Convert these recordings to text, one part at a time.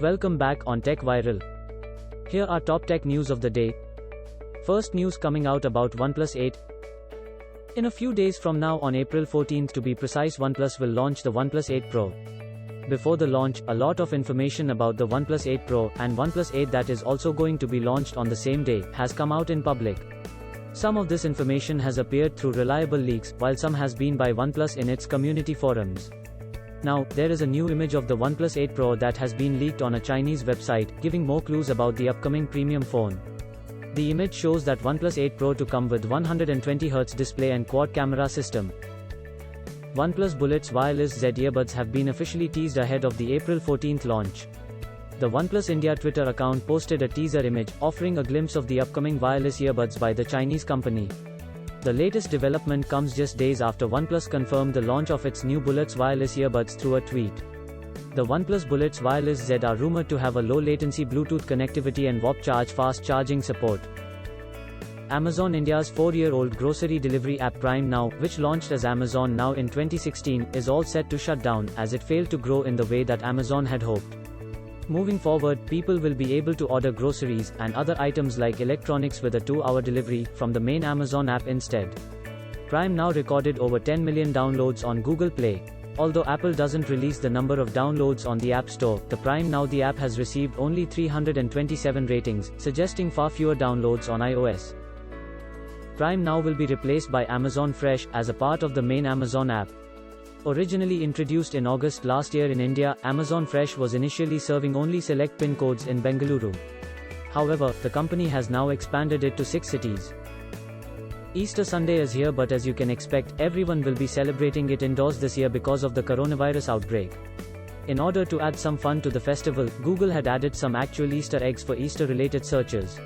Welcome back on Tech Viral. Here are top tech news of the day. First news coming out about OnePlus 8. In a few days from now, on April 14th to be precise, OnePlus will launch the OnePlus 8 Pro. Before the launch, a lot of information about the OnePlus 8 Pro and OnePlus 8 that is also going to be launched on the same day has come out in public. Some of this information has appeared through reliable leaks, while some has been by OnePlus in its community forums. Now, there is a new image of the OnePlus 8 Pro that has been leaked on a Chinese website, giving more clues about the upcoming premium phone. The image shows that OnePlus 8 Pro to come with 120Hz display and quad camera system. OnePlus Bullets Wireless Z earbuds have been officially teased ahead of the April 14th launch. The OnePlus India Twitter account posted a teaser image, offering a glimpse of the upcoming wireless earbuds by the Chinese company. The latest development comes just days after OnePlus confirmed the launch of its new Bullets wireless earbuds through a tweet. The OnePlus Bullets Wireless Z are rumored to have a low-latency Bluetooth connectivity and Warp Charge fast charging support. Amazon India's 4-year-old grocery delivery app Prime Now, which launched as Amazon Now in 2016, is all set to shut down, as it failed to grow in the way that Amazon had hoped. Moving forward, people will be able to order groceries and other items like electronics with a 2-hour delivery from the main Amazon app instead. Prime Now recorded over 10 million downloads on Google Play. Although Apple doesn't release the number of downloads on the App Store, the Prime Now the app has received only 327 ratings, suggesting far fewer downloads on iOS. Prime Now will be replaced by Amazon Fresh as a part of the main Amazon app. Originally introduced in August last year in India, Amazon Fresh was initially serving only select PIN codes in Bengaluru. However, the company has now expanded it to 6 cities. Easter Sunday is here, but as you can expect, everyone will be celebrating it indoors this year because of the coronavirus outbreak. In order to add some fun to the festival, Google had added some actual Easter eggs for Easter-related searches.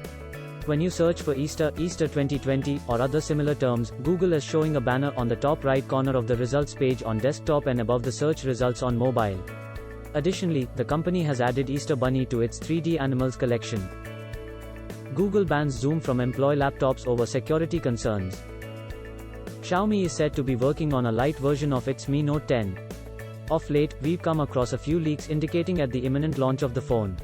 When you search for Easter, Easter 2020, or other similar terms, Google is showing a banner on the top right corner of the results page on desktop and above the search results on mobile. Additionally, the company has added Easter Bunny to its 3D animals collection. Google bans Zoom from employee laptops over security concerns. Xiaomi is said to be working on a Lite version of its Mi Note 10. Of late, we've come across a few leaks indicating at the imminent launch of the phone.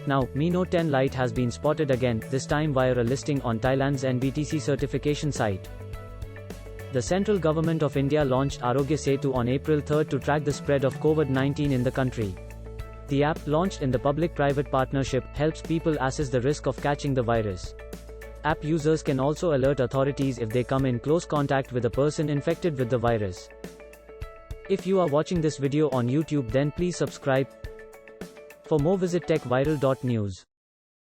Now, Mi Note 10 Lite has been spotted again, this time via a listing on Thailand's NBTC certification site. The central government of India launched Arogya Setu on April 3 to track the spread of COVID-19 in the country. The app, launched in the public-private partnership, helps people assess the risk of catching the virus. App users can also alert authorities if they come in close contact with a person infected with the virus. If you are watching this video on YouTube, then please subscribe. For more, visit techviral.news.